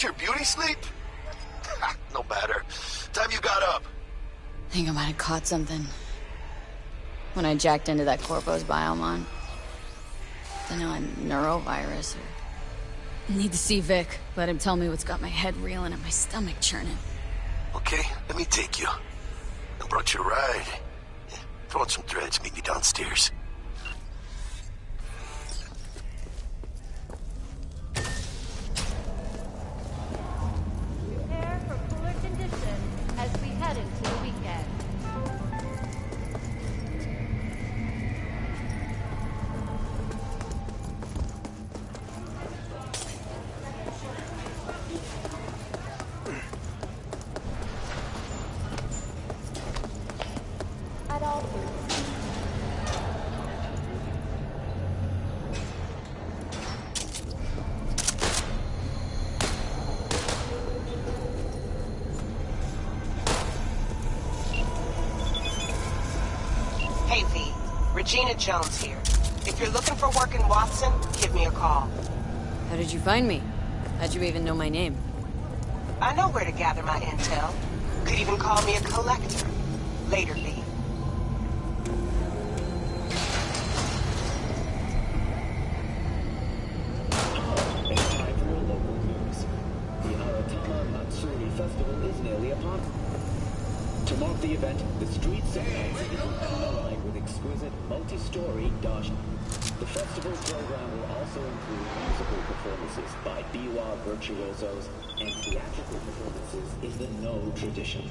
your beauty sleep? No matter. Time you got up. Think I might have caught something when I jacked into that Corpo's biomon. Don't know, a neurovirus or... Need to see Vic. Let him tell me what's got my head reeling and my stomach churning. Okay, let me take you. I brought you a ride. Yeah, throw on some threads, meet me downstairs. Prepare for cooler conditions as we head into the weekend. At all foods. Hey V, Regina Jones here. If you're looking for work in Watson, give me a call. How did you find me? How'd you even know my name? I know where to gather my intel. Could even call me a collector. Later, V. Festival is nearly upon us. To mark the event, the streets of Nancy are aligned with exquisite multi-story dash. The festival program will also include musical performances by biwa virtuosos and theatrical performances in the No tradition.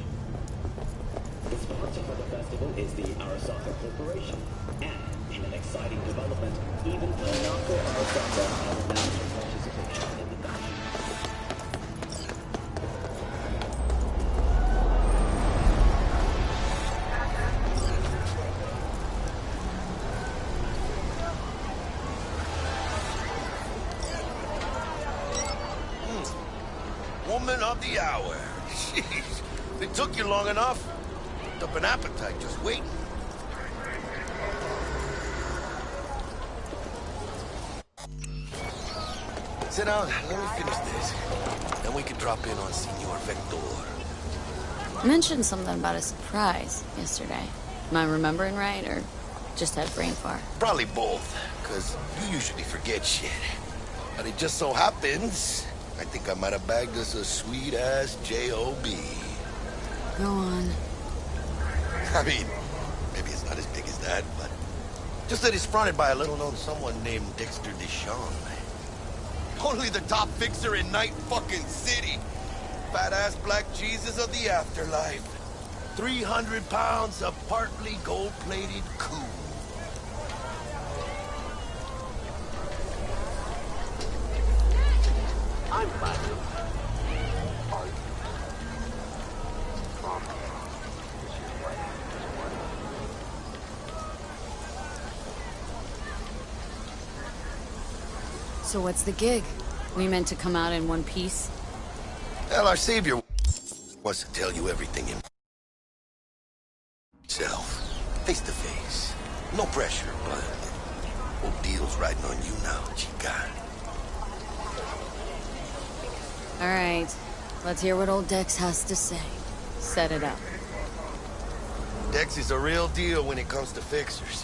The sponsor for the festival is the Arasaka Corporation, and in an exciting development, even Hanako Arasaka has announced her participation in the dash. Woman of the hour. Jeez. If it took you long enough, built up an appetite just waiting. Sit down, let me finish this. Then we can drop in on Senor Vector. You mentioned something about a surprise yesterday. Am I remembering right, or just had brain fart? Probably both, because you usually forget shit. But it just so happens, I think I might have bagged us a sweet-ass J.O.B. Go on. I mean, maybe it's not as big as that, but just that it's fronted by a little-known someone named Dexter Deshawn. Only the top fixer in Night fucking City. Fat-ass black Jesus of the afterlife. 300 pounds of partly gold-plated cool. I'm Platinum. So what's the gig? We meant to come out in one piece? Well, our savior wants to tell you everything himself. Face to face. No pressure, but whole deal's riding on you now, chica. All right, let's hear what old Dex has to say. Set it up. Dex is a real deal when it comes to fixers.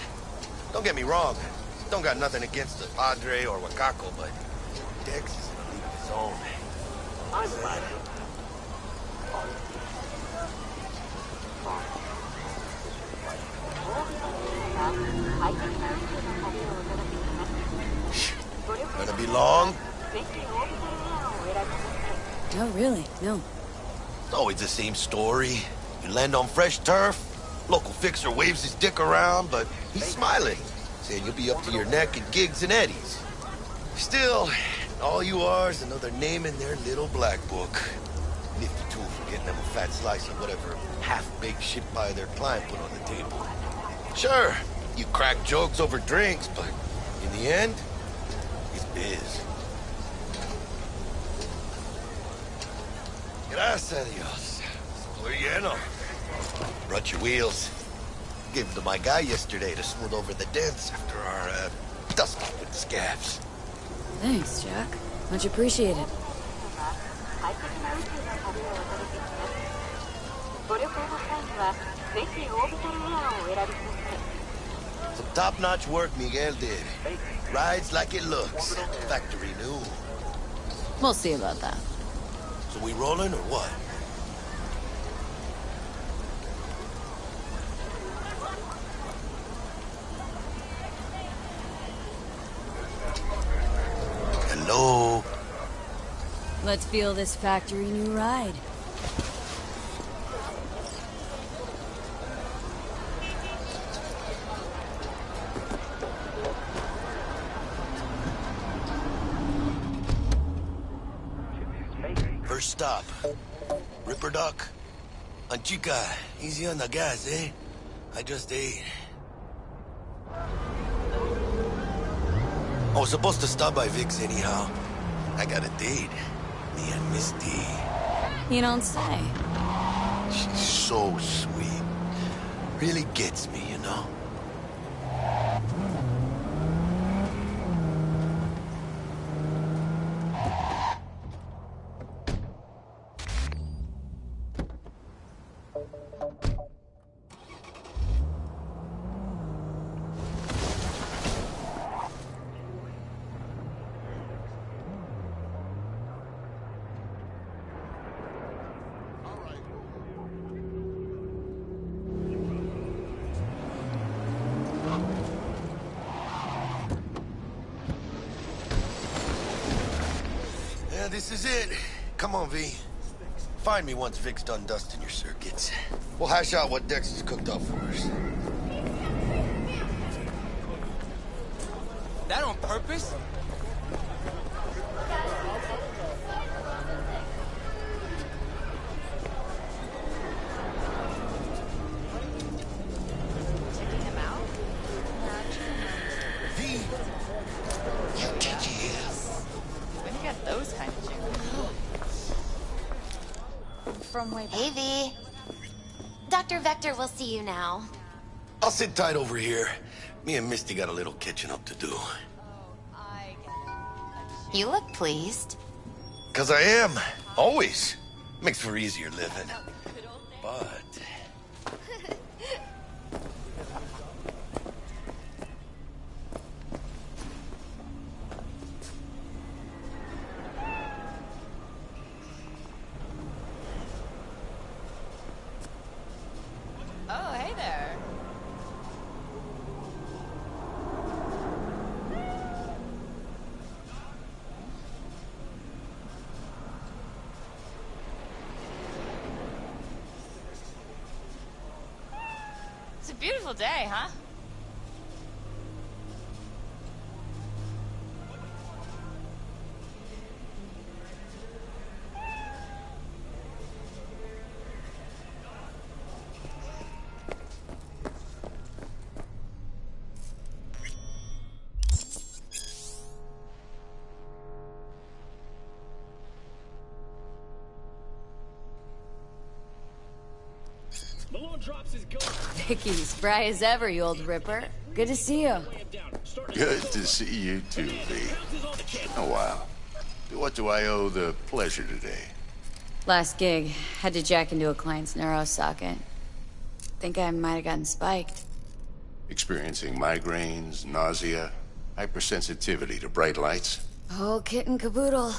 Don't get me wrong. Don't got nothing against the Padre or Wakako, but Dex is in a league of his own. I'm glad. Gonna be long? No, really, no. It's always the same story. You land on fresh turf, local fixer waves his dick around, but he's smiling, saying you'll be up to your neck in gigs and eddies. Still, all you are is another name in their little black book. Nifty tool for getting them a fat slice of whatever half-baked shit pie their client put on the table. Sure, you crack jokes over drinks, but in the end, it's biz. Gracias a Dios. Estoy lleno. Brought your wheels. Gave them to my guy yesterday to smooth over the dents after our dust off with the scabs. Thanks, Jack. Much appreciated. Some top-notch work Miguel did. Rides like it looks. Factory new. We'll see about that. So we rolling or what? Hello? Let's feel this factory new ride. First stop. Ripper Dock. Anchica, easy on the gas, eh? I just ate. I was supposed to stop by Vic's anyhow. I got a date. Me and Misty. You don't say. She's so sweet. Really gets me, you know? Yeah, this is it. Come on, V. Find me once Vic's done dusting your circuits. We'll hash out what Dex has cooked up for us. That on purpose? V! You catch his. When you got those kind of jingles? From way back. Hey, V. Dr. Vector will see you now. I'll sit tight over here. Me and Misty got a little catching up to do. You look pleased. 'Cause I am. Always. Makes for easier living. But... Oh, hey there. It's a beautiful day, huh? Malone drops his gun. Vicky, spry as ever, you old ripper. Good to see you. Good to see you too, V. Oh, wow. What do I owe the pleasure today? Last gig, had to jack into a client's neuro socket. Think I might have gotten spiked. Experiencing migraines, nausea, hypersensitivity to bright lights? Oh, kit and caboodle.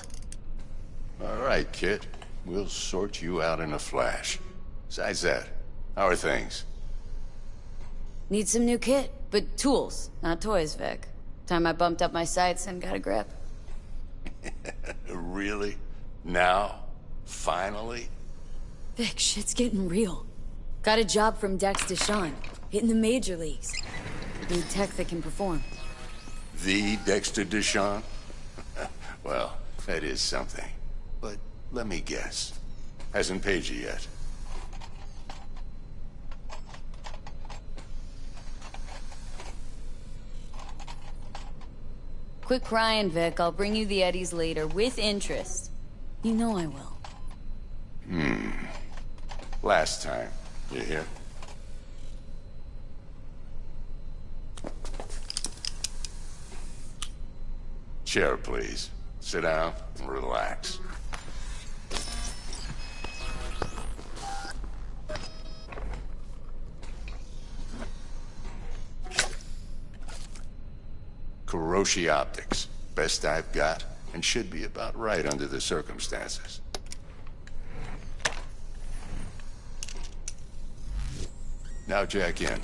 All right, Kit. We'll sort you out in a flash. Besides that, how are things? Need some new kit, but tools, not toys, Vic. Time I bumped up my sights and got a grip. Really? Now? Finally? Vic, shit's getting real. Got a job from Dex Deshawn, hitting the major leagues. Need tech that can perform. The Dexter Deshawn? Well, that is something. But let me guess. Hasn't paid you yet. Quit crying, Vic. I'll bring you the eddies later, with interest. You know I will. Last time. You hear? Chair, please. Sit down and relax. Kuroshi Optics. Best I've got, and should be about right under the circumstances. Now jack in.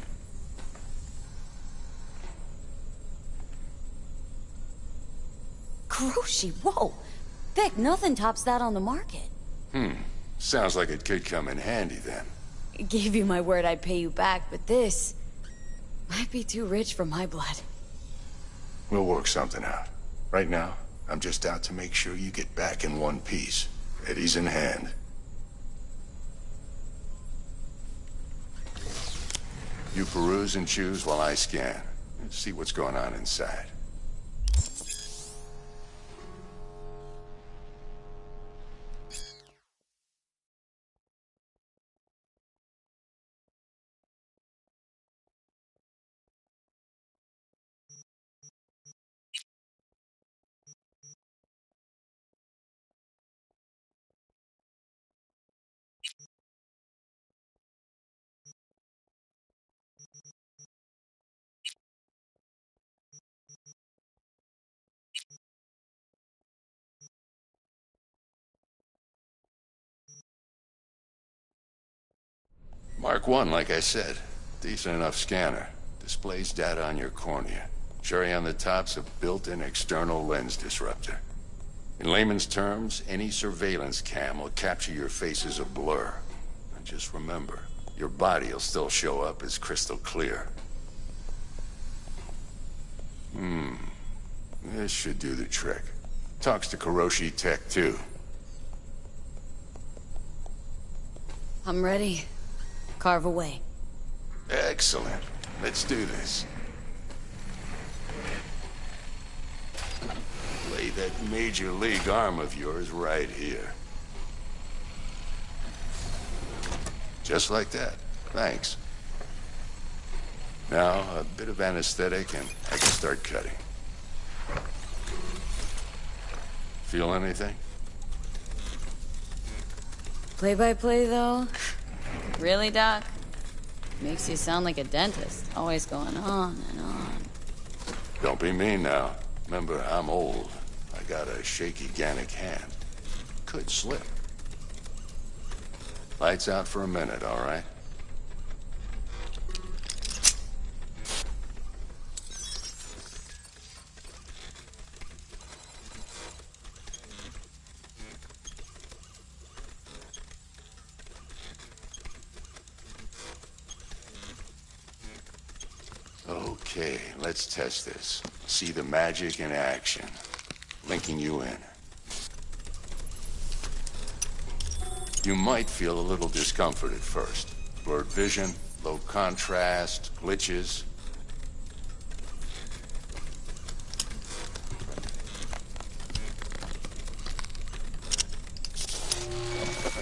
Kuroshi, whoa! Vic, nothing tops that on the market. Sounds like it could come in handy then. Gave you my word I'd pay you back, but this might be too rich for my blood. We'll work something out. Right now, I'm just out to make sure you get back in one piece. Eddie's in hand. You peruse and choose while I scan. See what's going on inside. Mark 1, like I said. Decent enough scanner. Displays data on your cornea. Cherry on the top's a built-in external lens disruptor. In layman's terms, any surveillance cam will capture your face as a blur. And just remember, your body will still show up as crystal clear. This should do the trick. Talks to Kuroshi Tech, too. I'm ready. Carve away. Excellent. Let's do this. Lay that major league arm of yours right here. Just like that. Thanks. Now, a bit of anesthetic and I can start cutting. Feel anything? Play-by-play, though? Really, Doc? Makes you sound like a dentist. Always going on and on. Don't be mean now. Remember, I'm old. I got a shaky Gannic hand. Could slip. Lights out for a minute, all right? Okay, let's test this. See the magic in action. Linking you in. You might feel a little discomfort at first. Blurred vision, low contrast, glitches.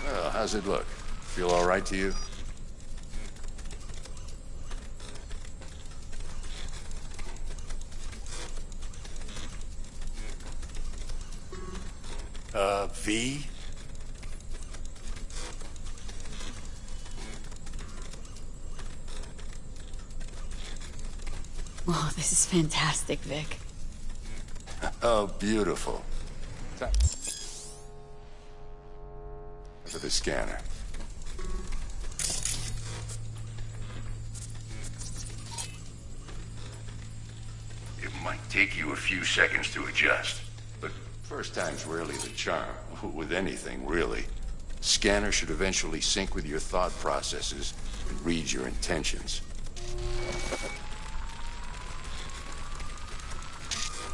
Well, how's it look? Feel all right to you? V? Oh, this is fantastic, Vic. Oh, beautiful. For the scanner. It might take you a few seconds to adjust, but first time's rarely the charm. With anything, really. Scanner should eventually sync with your thought processes and read your intentions.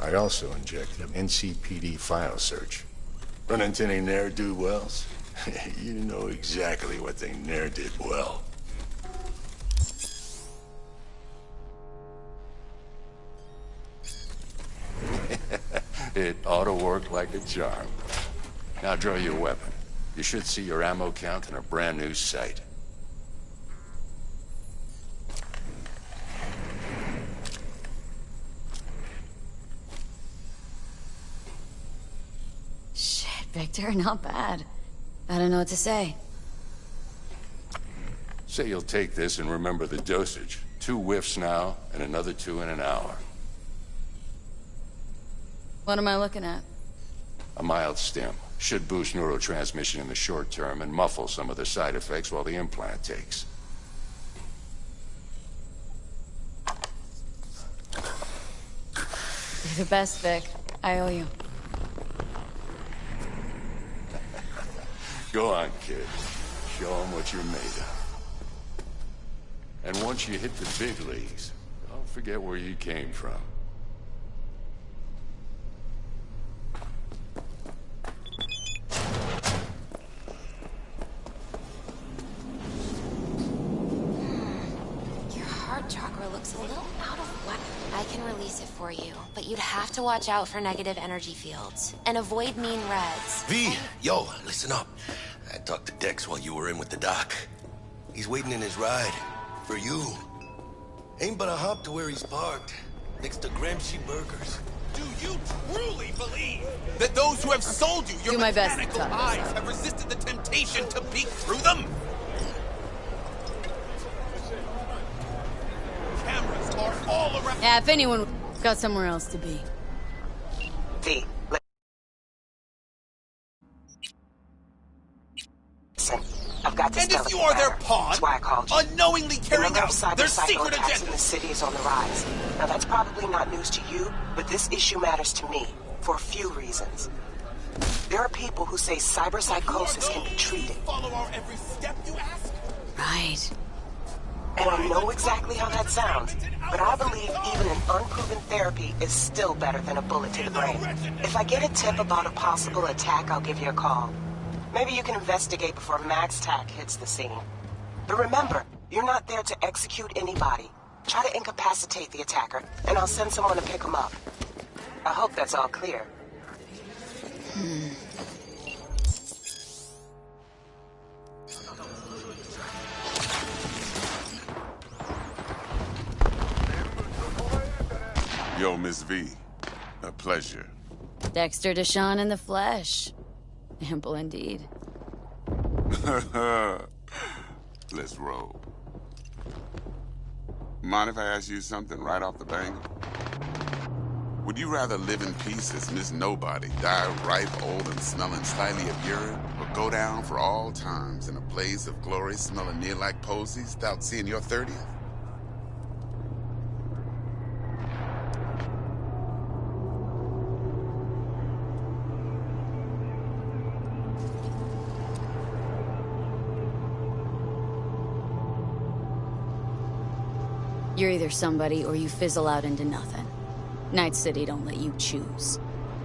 I also injected an NCPD file search. Run into any ne'er-do-wells? You know exactly what they ne'er did well. It ought to work like a charm. Now draw your weapon. You should see your ammo count in a brand new sight. Shit, Victor, not bad. I don't know what to say. Say you'll take this and remember the dosage. 2 whiffs now, and another 2 in an hour. What am I looking at? A mild stim. Should boost neurotransmission in the short term and muffle some of the side effects while the implant takes. You're the best, Vic. I owe you. Go on, kid. Show them what you're made of. And once you hit the big leagues, don't forget where you came from. Your heart chakra looks a little out of whack. I can release it for you, but you'd have to watch out for negative energy fields and avoid mean reds. V, yo, listen up. I talked to Dex while you were in with the doc. He's waiting in his ride. For you. Ain't but a hop to where he's parked. Next to Gramsci Burgers. Do you truly believe that those who have sold you your Do my best, mechanical Todd. eyes have resisted the temptation to peek through them? Cameras are all around. Yeah, if anyone got somewhere else to be. V, listen. I've got this And if you are their pawn, That's why I called you. unknowingly The carrying number of out cyber their psycho secret attacks in agenda. the city is on the rise. Now that's probably not news to you, but this issue matters to me for a few reasons. There are people who say cyber psychosis can be treated, Follow our every step, you ask? Right. and I know exactly how that sounds, but I believe even an unproven therapy is still better than a bullet to the brain. If I get a tip about a possible attack, I'll give you a call. Maybe you can investigate before Max Tack hits the scene. But remember, you're not there to execute anybody. Try to incapacitate the attacker, and I'll send someone to pick him up. I hope that's all clear. Yo, Miss V. A pleasure. Dexter Deshawn in the flesh. Ample indeed. Let's roll. Mind if I ask you something right off the bang? Would you rather live in peace as Miss Nobody, die ripe, old, and smelling slightly of urine, or go down for all times in a blaze of glory smelling near like posies without seeing your 30th? You're either somebody or you fizzle out into nothing. Night City don't let you choose.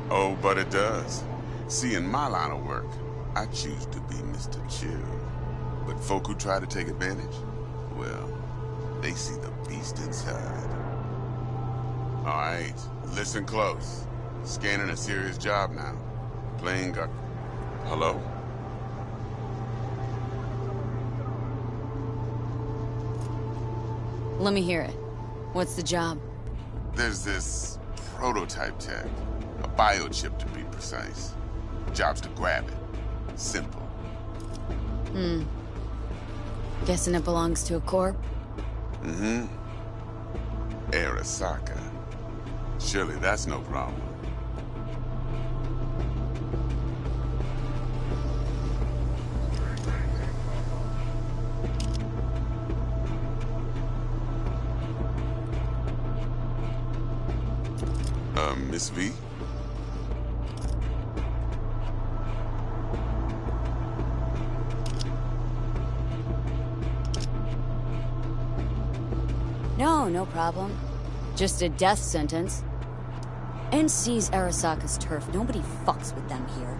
Oh, but it does. See, in my line of work, I choose to be Mr. Chill. But folk who try to take advantage, well, they see the beast inside. All right, listen close. Scanning a serious job now. Playing got... Hello? Let me hear it. What's the job? There's this prototype tech. A biochip, to be precise. Job's to grab it. Simple. Guessing it belongs to a corp? Mm-hmm. Arasaka. Surely that's no problem. Miss V? No problem. Just a death sentence. NC's Arasaka's turf. Nobody fucks with them here.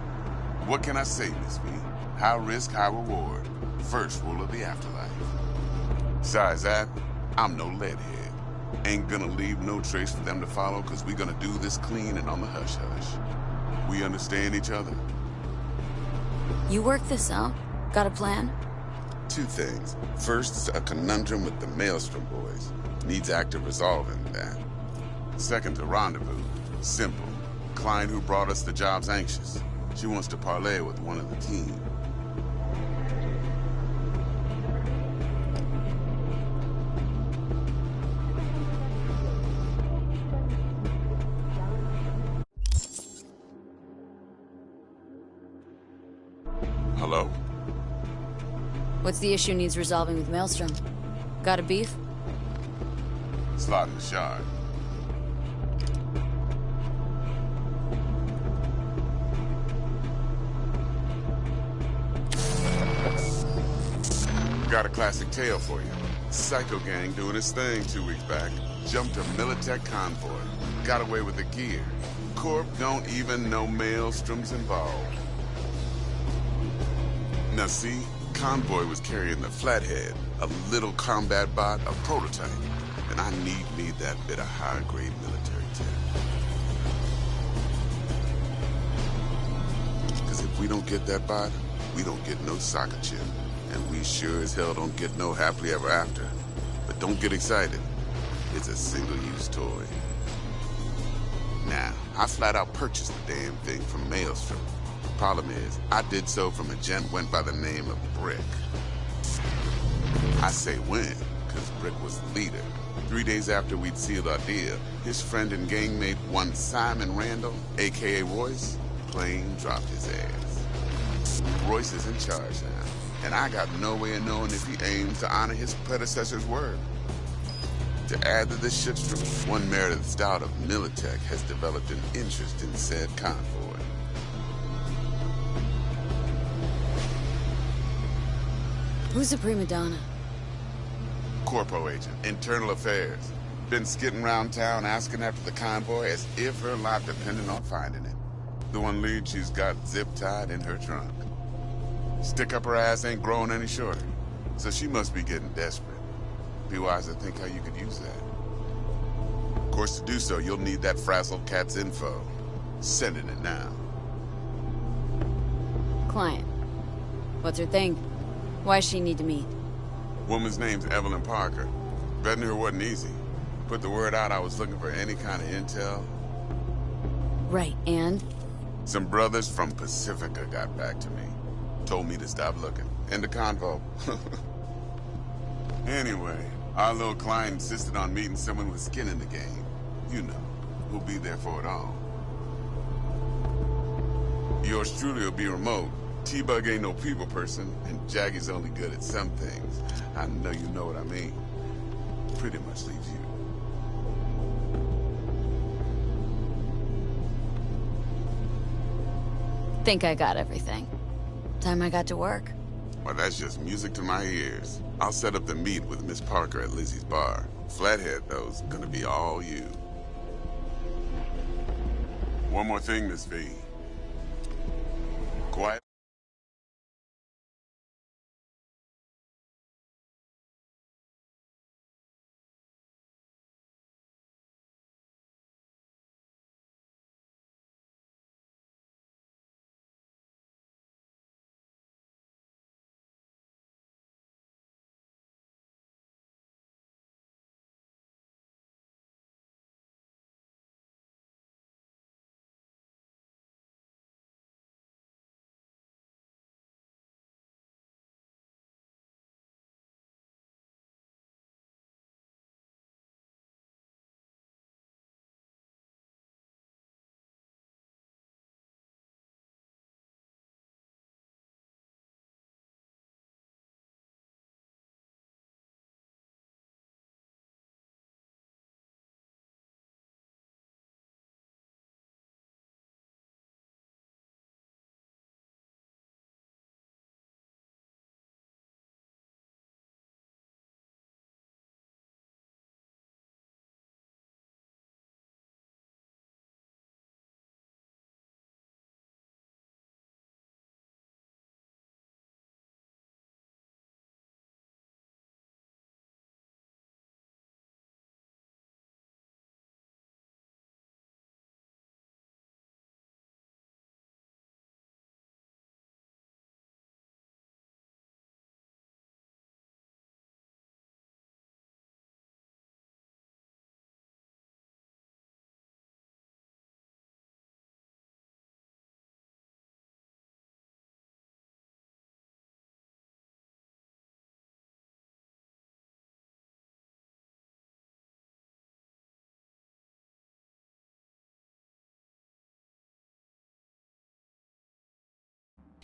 What can I say, Miss V? High risk, high reward. First rule of the afterlife. Besides that, I'm no leadhead. Ain't gonna leave no trace for them to follow, cause we gonna do this clean and on the hush-hush. We understand each other? You work this out? Got a plan? Two things. First is a conundrum with the Maelstrom boys. Needs active resolving that. Second, a rendezvous. Simple. Client who brought us the job's anxious. She wants to parlay with one of the team. Hello? What's the issue needs resolving with Maelstrom? Got a beef? Slot in the shard. Got a classic tale for you. Psycho Gang doing his thing 2 weeks back. Jumped a Militech convoy. Got away with the gear. Corp don't even know Maelstrom's involved. Now see, convoy was carrying the Flathead, a little combat bot, a prototype. And I need that bit of high-grade military tech. Because if we don't get that bot, we don't get no soccer chip. And we sure as hell don't get no happily ever after. But don't get excited. It's a single-use toy. Now, I flat out purchased the damn thing from Maelstrom. Problem is, I did so from a gent went by the name of Brick. I say when, because Brick was the leader. 3 days after we'd sealed our deal, his friend and gangmate, one Simon Randall, a.k.a. Royce, plain dropped his ass. Royce is in charge now. And I got no way of knowing if he aims to honor his predecessor's word. To add to this shitstorm, one Meredith Stout of Militech has developed an interest in said convoy. Who's the prima donna? Corpo agent, internal affairs. Been skidding around town asking after the convoy as if her life depended on finding it. The one lead she's got zip-tied in her trunk. Stick up her ass ain't growing any shorter, so she must be getting desperate. Be wise to think how you could use that. Of course, to do so, you'll need that frazzled cat's info. Sending it now. Client. What's her thing? Why she need to meet? Woman's name's Evelyn Parker. Betting her wasn't easy. Put the word out I was looking for any kind of intel. Right, and? Some brothers from Pacifica got back to me. Told me to stop looking. End the convo. Anyway, our little client insisted on meeting someone with skin in the game. You know, who'll be there for it all. Yours truly will be remote. T-Bug ain't no people person, and Jaggy's only good at some things. I know you know what I mean. Pretty much leaves you. Think I got everything. Time I got to work. Well, that's just music to my ears. I'll set up the meet with Miss Parker at Lizzie's bar. Flathead, though's gonna be all you. One more thing, Miss V. Quiet.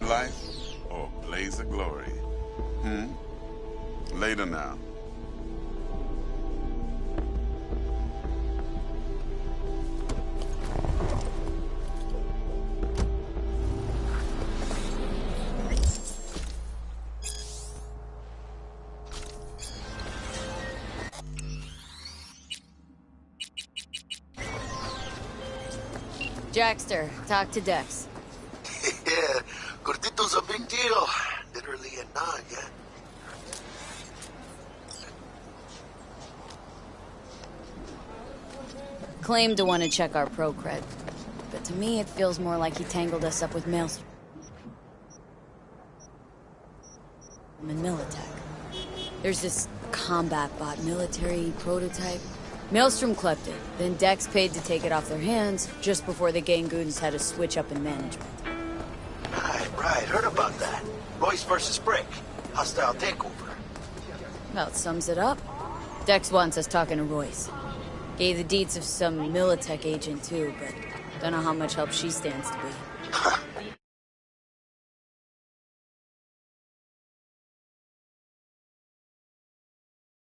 Life or a blaze of glory. Later now. Jackster, talk to Dex. Yeah, Gordito's a big deal. Literally a nod, yeah? Claimed to want to check our pro cred, but to me it feels more like he tangled us up with Maelstrom and Militech. There's this combat bot military prototype. Maelstrom clept it, then Dex paid to take it off their hands just before the Gangoons had a switch up in management. Right, heard about that. Royce versus Brick. Hostile takeover. About sums it up. Dex wants us talking to Royce. Gave the deeds of some Militech agent too, but don't know how much help she stands to be.